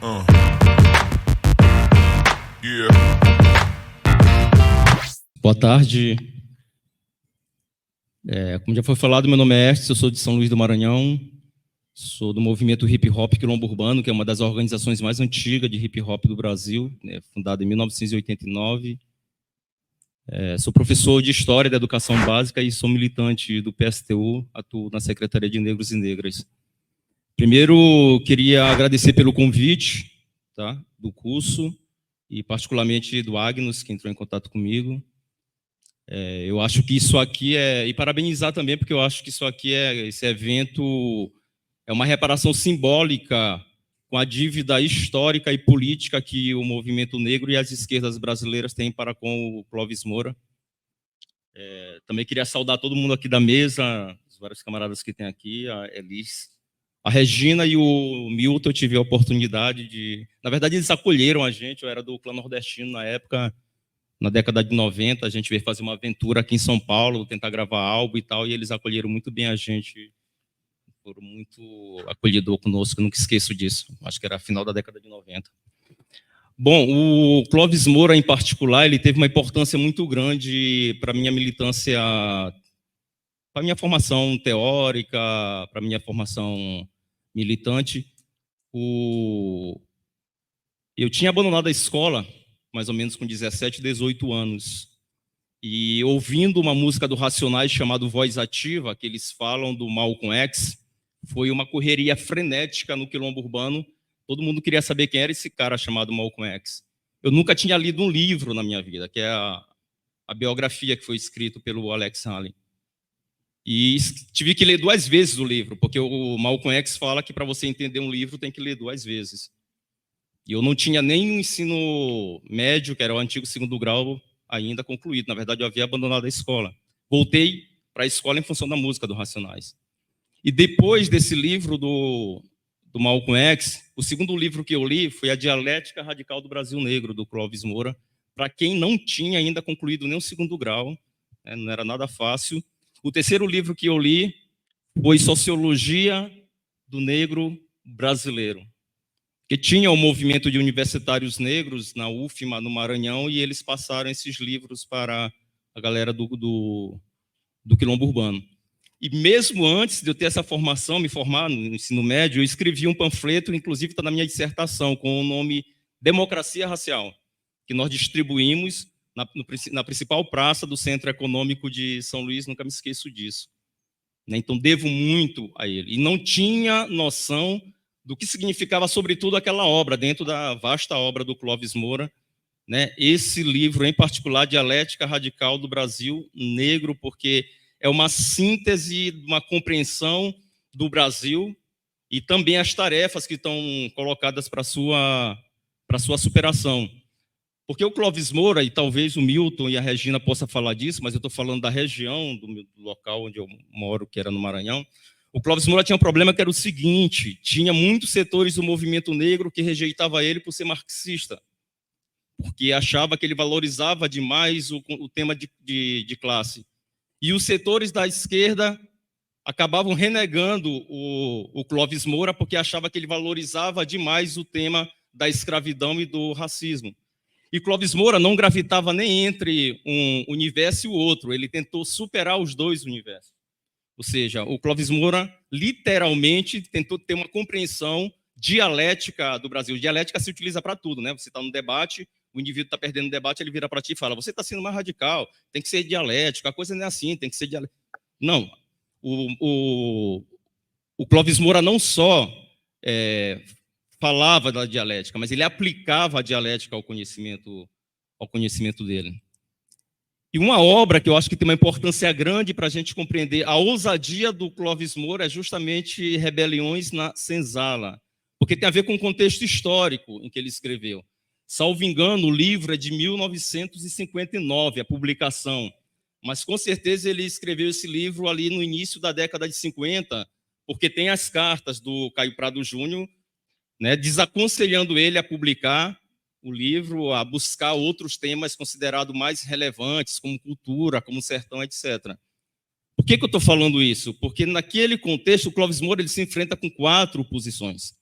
Yeah. Boa tarde. Como já foi falado, meu nome é Estes, eu sou de São Luís do Maranhão, sou do movimento Hip Hop Quilombo Urbano, que é uma das organizações mais antigas de hip hop do Brasil, fundada em 1989. Sou professor de História da Educação Básica e sou militante do PSTU, atuo na Secretaria de Negros e Negras. Primeiro, queria agradecer pelo convite, tá, do curso, e particularmente do Agnus, que entrou em contato comigo. Eu acho que isso aqui e parabenizar também, porque eu acho que esse evento é uma reparação simbólica com a dívida histórica e política que o movimento negro e as esquerdas brasileiras têm para com o Clóvis Moura. Também queria saudar todo mundo aqui da mesa, os vários camaradas que tem aqui, a Elis, a Regina e o Milton. Eu tive a oportunidade de... Na verdade, eles acolheram a gente, eu era do Clã Nordestino na época. Na década de 90, a gente veio fazer uma aventura aqui em São Paulo, tentar gravar álbum e tal, e eles acolheram muito bem a gente, foram muito acolhedor conosco, eu nunca esqueço disso. Acho que era final da década de 90. Bom, o Clóvis Moura, em particular, ele teve uma importância muito grande para a minha militância, para a minha formação teórica, para a minha formação militante. Eu tinha abandonado a escola, mais ou menos com 17, 18 anos. E ouvindo uma música do Racionais chamada Voz Ativa, que eles falam do Malcolm X, foi uma correria frenética no Quilombo Urbano. Todo mundo queria saber quem era esse cara chamado Malcolm X. Eu nunca tinha lido um livro na minha vida, que é a biografia que foi escrita pelo Alex Haley. E tive que ler 2 vezes o livro, porque o Malcolm X fala que para você entender um livro tem que ler 2 vezes. E eu não tinha nem o ensino médio, que era o antigo 2º grau, ainda concluído. Na verdade, eu havia abandonado a escola. Voltei para a escola em função da música do Racionais. E depois desse livro do Malcolm X, o segundo livro que eu li foi A Dialética Radical do Brasil Negro, do Clóvis Moura, para quem não tinha ainda concluído nem o 2º grau, não era nada fácil. O terceiro livro que eu li foi Sociologia do Negro Brasileiro, que tinha um movimento de universitários negros na UFMA, no Maranhão, e eles passaram esses livros para a galera do Quilombo Urbano. E mesmo antes de eu ter essa formação, me formar no ensino médio, eu escrevi um panfleto, inclusive está na minha dissertação, com o nome Democracia Racial, que nós distribuímos na principal praça do Centro Econômico de São Luís, nunca me esqueço disso. Então, devo muito a ele. E não tinha noção do que significava, sobretudo, aquela obra, dentro da vasta obra do Clóvis Moura, esse livro, em particular, Dialética Radical do Brasil Negro, porque é uma síntese, uma compreensão do Brasil e também as tarefas que estão colocadas para a sua superação. Porque o Clóvis Moura, e talvez o Milton e a Regina possam falar disso, mas eu estou falando da região, do local onde eu moro, que era no Maranhão. O Clóvis Moura tinha um problema que era o seguinte: tinha muitos setores do movimento negro que rejeitava ele por ser marxista, porque achava que ele valorizava demais o tema de classe. E os setores da esquerda acabavam renegando o Clóvis Moura porque achava que ele valorizava demais o tema da escravidão e do racismo. E Clóvis Moura não gravitava nem entre um universo e o outro, ele tentou superar os 2 universos. Ou seja, o Clóvis Moura literalmente tentou ter uma compreensão dialética do Brasil. Dialética se utiliza para tudo, Você está no debate, o indivíduo está perdendo o debate, ele vira para ti e fala: você está sendo mais radical, tem que ser dialético, a coisa não é assim, tem que ser dialético. Não, o Clóvis Moura não só falava da dialética, mas ele aplicava a dialética ao conhecimento dele. E uma obra que eu acho que tem uma importância grande para a gente compreender a ousadia do Clóvis Moura é justamente Rebeliões na Senzala, porque tem a ver com o contexto histórico em que ele escreveu. Salvo engano, o livro é de 1959, a publicação, mas com certeza ele escreveu esse livro ali no início da década de 50, porque tem as cartas do Caio Prado Júnior, desaconselhando ele a publicar o livro, a buscar outros temas considerados mais relevantes, como cultura, como sertão, etc. Por que eu estou falando isso? Porque naquele contexto, o Clóvis Moura ele se enfrenta com 4 posições.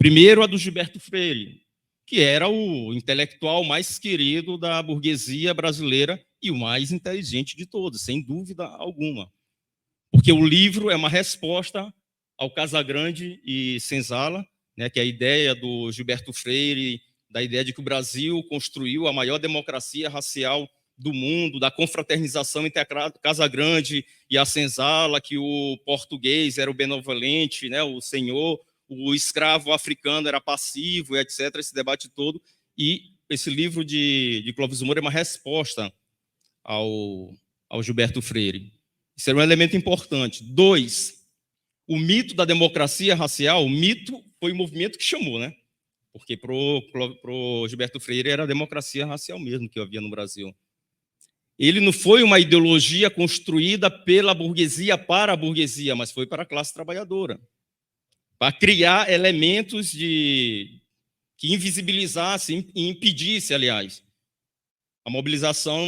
Primeiro, a do Gilberto Freire, que era o intelectual mais querido da burguesia brasileira e o mais inteligente de todos, sem dúvida alguma. Porque o livro é uma resposta ao Casagrande e Senzala, né, que é a ideia do Gilberto Freire, da ideia de que o Brasil construiu a maior democracia racial do mundo, da confraternização entre a Casagrande e a Senzala, que o português era o benevolente, né, o senhor, o escravo africano era passivo, etc., esse debate todo. E esse livro de Clóvis Moura é uma resposta ao Gilberto Freire. Isso era um elemento importante. 2, o mito da democracia racial, o mito foi o movimento que chamou, né? Porque para o Gilberto Freire era a democracia racial mesmo que havia no Brasil. Ele não foi uma ideologia construída pela burguesia para a burguesia, mas foi para a classe trabalhadora, para criar elementos que invisibilizassem e impedisse, aliás, a mobilização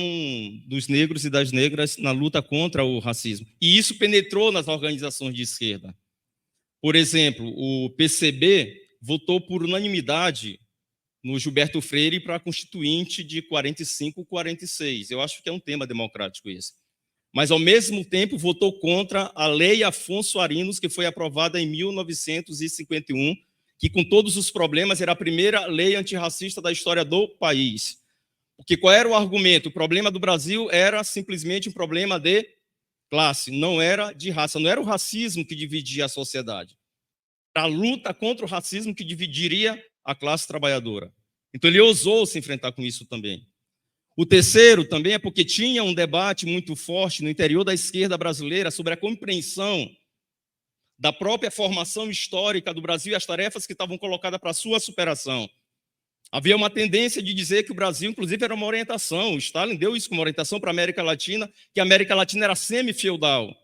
dos negros e das negras na luta contra o racismo. E isso penetrou nas organizações de esquerda. Por exemplo, o PCB votou por unanimidade no Gilberto Freire para a Constituinte de 45-46. Eu acho que é um tema democrático esse. Mas, ao mesmo tempo, votou contra a Lei Afonso Arinos, que foi aprovada em 1951, que, com todos os problemas, era a primeira lei antirracista da história do país. Porque qual era o argumento? O problema do Brasil era simplesmente um problema de classe, não era de raça, não era o racismo que dividia a sociedade. Era a luta contra o racismo que dividiria a classe trabalhadora. Então ele ousou se enfrentar com isso também. O terceiro também é porque tinha um debate muito forte no interior da esquerda brasileira sobre a compreensão da própria formação histórica do Brasil e as tarefas que estavam colocadas para a sua superação. Havia uma tendência de dizer que o Brasil, inclusive, era uma orientação. O Stalin deu isso como orientação para a América Latina, que a América Latina era semi-feudal.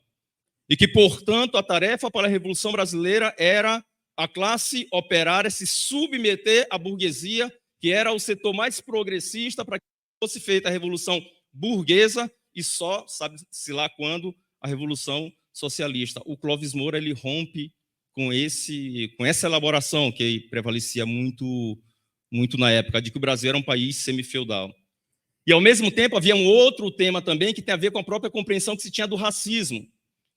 E que, portanto, a tarefa para a Revolução Brasileira era a classe operária se submeter à burguesia, que era o setor mais progressista para que fosse feita a Revolução Burguesa e só, sabe-se lá quando, a Revolução Socialista. O Clóvis Moura ele rompe com essa elaboração que prevalecia muito na época, de que o Brasil era um país semifeudal. E, ao mesmo tempo, havia um outro tema também que tem a ver com a própria compreensão que se tinha do racismo,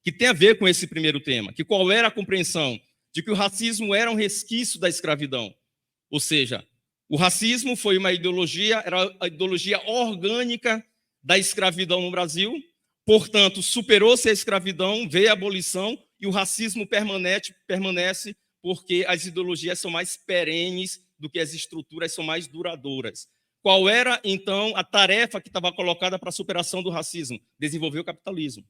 que tem a ver com esse primeiro tema, que qual era a compreensão? De que o racismo era um resquício da escravidão. Ou seja, o racismo foi uma ideologia, era a ideologia orgânica da escravidão no Brasil, portanto, superou-se a escravidão, veio a abolição e o racismo permanece porque as ideologias são mais perenes do que as estruturas são mais duradouras. Qual era, então, a tarefa que estava colocada para a superação do racismo? Desenvolver o capitalismo.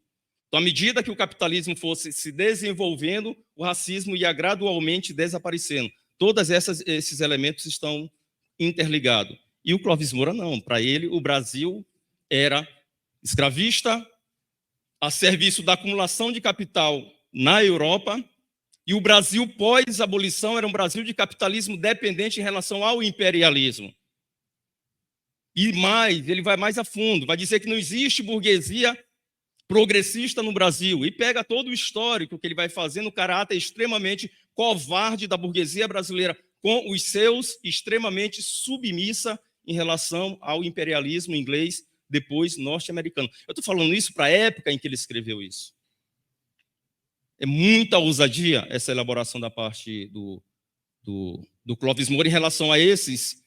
Então, à medida que o capitalismo fosse se desenvolvendo, o racismo ia gradualmente desaparecendo. Todos esses elementos estão interligados. E o Clóvis Moura não. Para ele, o Brasil era escravista, a serviço da acumulação de capital na Europa, e o Brasil pós-abolição era um Brasil de capitalismo dependente em relação ao imperialismo. E mais, ele vai mais a fundo, vai dizer que não existe burguesia progressista no Brasil, e pega todo o histórico que ele vai fazendo, o caráter extremamente covarde da burguesia brasileira, com os seus extremamente submissa em relação ao imperialismo inglês, depois norte-americano. Eu estou falando isso para a época em que ele escreveu isso. É muita ousadia essa elaboração da parte do Clóvis Moura em relação a esses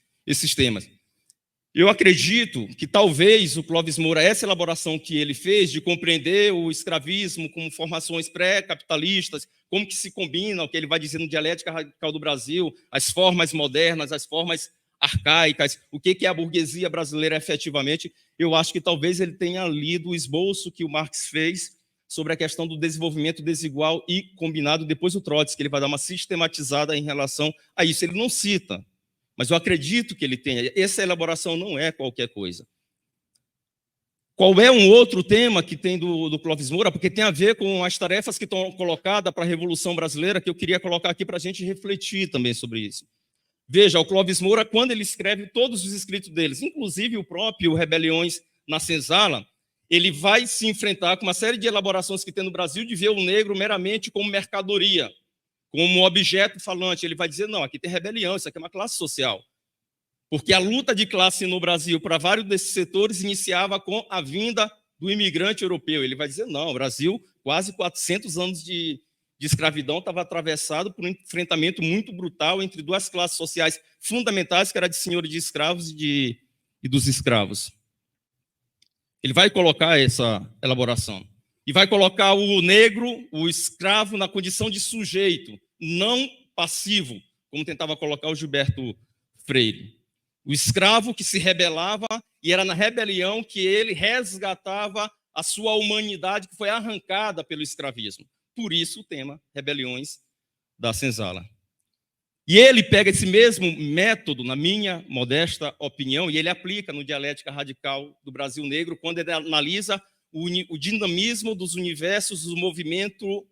temas. Eu acredito que talvez o Clóvis Moura, essa elaboração que ele fez de compreender o escravismo como formações pré-capitalistas, como que se combina o que ele vai dizer no Dialética Radical do Brasil, as formas modernas, as formas arcaicas, o que é a burguesia brasileira efetivamente, eu acho que talvez ele tenha lido o esboço que o Marx fez sobre a questão do desenvolvimento desigual e combinado depois do Trotsky, que ele vai dar uma sistematizada em relação a isso. Ele não cita, mas eu acredito que ele tenha. Essa elaboração não é qualquer coisa. Qual é um outro tema que tem do Clóvis Moura? Porque tem a ver com as tarefas que estão colocadas para a Revolução Brasileira, que eu queria colocar aqui para a gente refletir também sobre isso. Veja, o Clóvis Moura, quando ele escreve todos os escritos deles, inclusive o próprio Rebeliões na Senzala, ele vai se enfrentar com uma série de elaborações que tem no Brasil de ver o negro meramente como mercadoria. como objeto falante. Ele vai dizer, não, aqui tem rebelião, isso aqui é uma classe social. Porque a luta de classe no Brasil para vários desses setores iniciava com a vinda do imigrante europeu. Ele vai dizer, não, o Brasil, quase 400 anos de escravidão, estava atravessado por um enfrentamento muito brutal entre duas classes sociais fundamentais, que era de senhores de escravos e dos escravos. Ele vai colocar essa elaboração. E vai colocar o negro, o escravo, na condição de sujeito, não passivo, como tentava colocar o Gilberto Freire. O escravo que se rebelava, e era na rebelião que ele resgatava a sua humanidade, que foi arrancada pelo escravismo. Por isso o tema Rebeliões da Senzala. E ele pega esse mesmo método, na minha modesta opinião, e ele aplica no Dialética Radical do Brasil Negro, quando ele analisa o dinamismo dos universos do movimento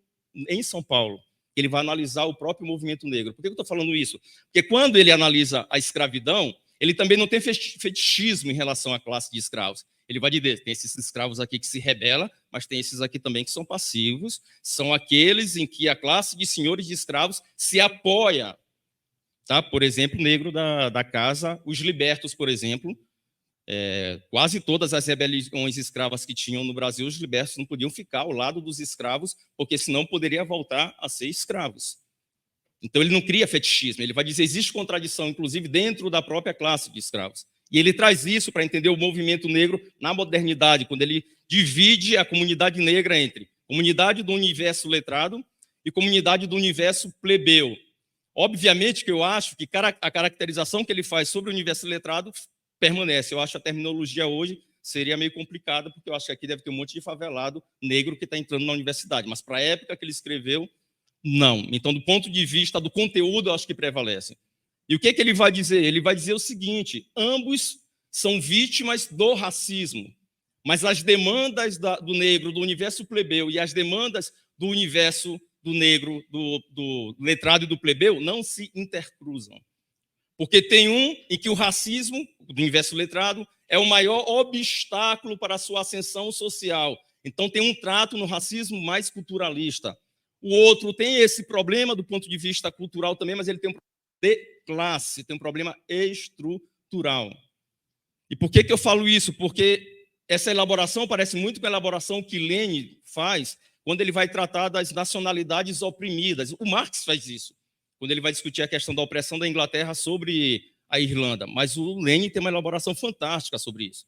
em São Paulo. Ele vai analisar o próprio movimento negro. Por que eu estou falando isso? Porque quando ele analisa a escravidão, ele também não tem fetichismo em relação à classe de escravos. Ele vai dizer, tem esses escravos aqui que se rebelam, mas tem esses aqui também que são passivos, são aqueles em que a classe de senhores de escravos se apoia. Tá? Por exemplo, o negro da casa, os libertos, por exemplo, quase todas as rebeliões escravas que tinham no Brasil, os libertos não podiam ficar ao lado dos escravos, porque senão poderia voltar a ser escravos. Então ele não cria fetichismo, ele vai dizer, existe contradição, inclusive, dentro da própria classe de escravos. E ele traz isso para entender o movimento negro na modernidade, quando ele divide a comunidade negra entre comunidade do universo letrado e comunidade do universo plebeu. Obviamente que eu acho que a caracterização que ele faz sobre o universo letrado permanece. Eu acho a terminologia hoje seria meio complicada, porque eu acho que aqui deve ter um monte de favelado negro que está entrando na universidade, mas para a época que ele escreveu, não. Então, do ponto de vista do conteúdo, eu acho que prevalece. E o que ele vai dizer? Ele vai dizer o seguinte, ambos são vítimas do racismo, mas as demandas do negro, do universo plebeu, e as demandas do universo do negro, do letrado e do plebeu, não se intercruzam. Porque tem um em que o racismo, do universo letrado, é o maior obstáculo para a sua ascensão social. Então, tem um trato no racismo mais culturalista. O outro tem esse problema do ponto de vista cultural também, mas ele tem um problema de classe, tem um problema estrutural. E por que eu falo isso? Porque essa elaboração parece muito com a elaboração que Lenin faz quando ele vai tratar das nacionalidades oprimidas. O Marx faz isso, quando ele vai discutir a questão da opressão da Inglaterra sobre a Irlanda. Mas o Lenin tem uma elaboração fantástica sobre isso.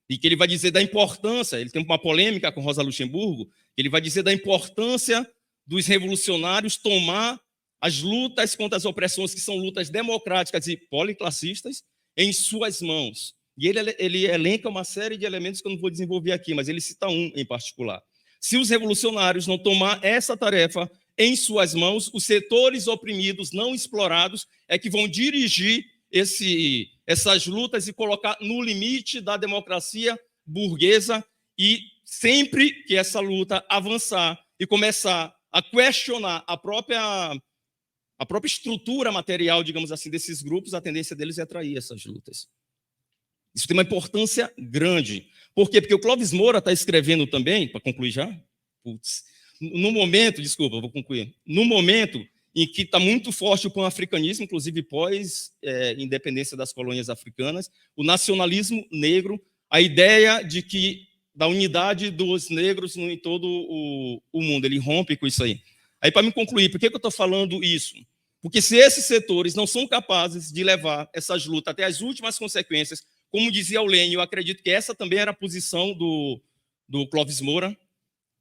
E que ele vai dizer da importância, ele tem uma polêmica com Rosa Luxemburgo, ele vai dizer da importância dos revolucionários tomar as lutas contra as opressões, que são lutas democráticas e policlassistas, em suas mãos. E ele elenca uma série de elementos que eu não vou desenvolver aqui, mas ele cita um em particular. Se os revolucionários não tomar essa tarefa em suas mãos, os setores oprimidos, não explorados, é que vão dirigir essas lutas e colocar no limite da democracia burguesa, e sempre que essa luta avançar e começar a questionar a própria estrutura material, digamos assim, desses grupos, a tendência deles é atrair essas lutas. Isso tem uma importância grande. Por quê? Porque o Clóvis Moura está escrevendo também, para concluir já, no momento em que está muito forte o pan-africanismo, inclusive pós-independência das colônias africanas, o nacionalismo negro, a ideia da unidade dos negros em todo o mundo, ele rompe com isso aí. Aí, para me concluir, por que eu estou falando isso? Porque se esses setores não são capazes de levar essas lutas até as últimas consequências, como dizia o Lênin, eu acredito que essa também era a posição do Clóvis Moura,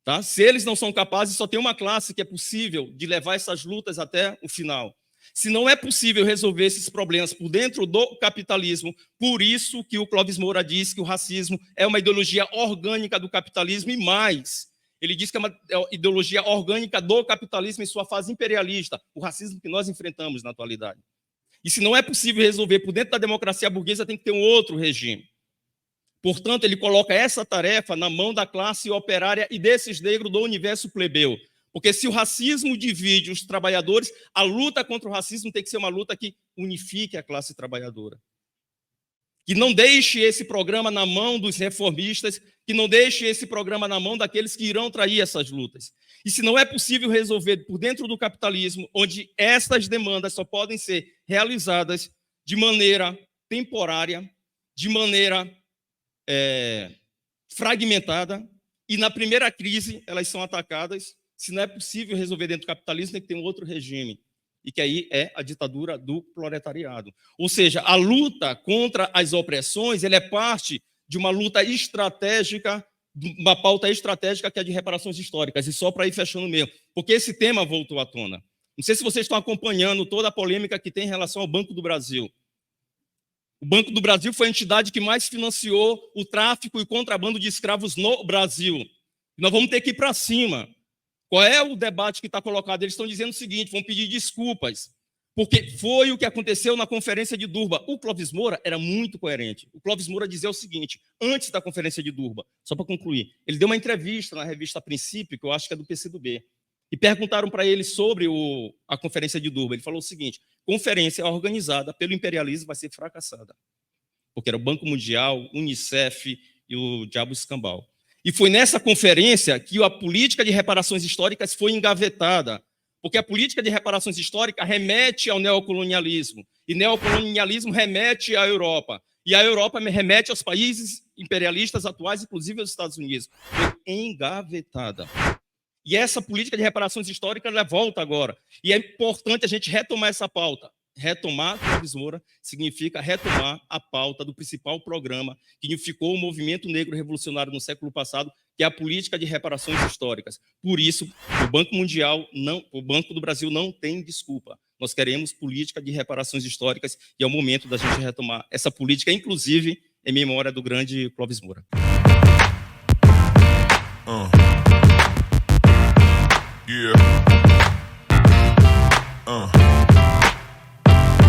tá? Se eles não são capazes, só tem uma classe que é possível de levar essas lutas até o final. Se não é possível resolver esses problemas por dentro do capitalismo, por isso que o Clóvis Moura diz que o racismo é uma ideologia orgânica do capitalismo, e mais, ele diz que é uma ideologia orgânica do capitalismo em sua fase imperialista, o racismo que nós enfrentamos na atualidade. E se não é possível resolver por dentro da democracia burguesa, tem que ter um outro regime. Portanto, ele coloca essa tarefa na mão da classe operária e desses negros do universo plebeu. Porque se o racismo divide os trabalhadores, a luta contra o racismo tem que ser uma luta que unifique a classe trabalhadora. Que não deixe esse programa na mão dos reformistas, que não deixe esse programa na mão daqueles que irão trair essas lutas. E se não é possível resolver por dentro do capitalismo, onde essas demandas só podem ser realizadas de maneira temporária, de maneira fragmentada, e na primeira crise elas são atacadas. Se não é possível resolver dentro do capitalismo, tem que ter um outro regime, e que aí é a ditadura do proletariado. Ou seja, a luta contra as opressões, ela é parte de uma luta estratégica, uma pauta estratégica que é de reparações históricas, e só para ir fechando mesmo, porque esse tema voltou à tona. Não sei se vocês estão acompanhando toda a polêmica que tem em relação ao Banco do Brasil. O Banco do Brasil foi a entidade que mais financiou o tráfico e contrabando de escravos no Brasil. E nós vamos ter que ir para cima. Qual é o debate que está colocado? Eles estão dizendo o seguinte, vão pedir desculpas, porque foi o que aconteceu na Conferência de Durban. O Clóvis Moura era muito coerente. O Clóvis Moura dizia o seguinte, antes da Conferência de Durban, só para concluir, ele deu uma entrevista na revista Princípio, que eu acho que é do PCdoB, e perguntaram para ele sobre a Conferência de Durban. Ele falou o seguinte, conferência organizada pelo imperialismo vai ser fracassada, porque era o Banco Mundial, Unicef e o Diabo Escambau. E foi nessa conferência que a política de reparações históricas foi engavetada, porque a política de reparações históricas remete ao neocolonialismo, e neocolonialismo remete à Europa, e a Europa remete aos países imperialistas atuais, inclusive aos Estados Unidos. Foi engavetada. E essa política de reparações históricas ela volta agora. E é importante a gente retomar essa pauta. Retomar, Clóvis Moura, significa retomar a pauta do principal programa que unificou o movimento negro revolucionário no século passado, que é a política de reparações históricas. Por isso, o Banco Mundial, o Banco do Brasil não tem desculpa. Nós queremos política de reparações históricas e é o momento da gente retomar essa política, inclusive em memória do grande Clóvis Moura. Yeah.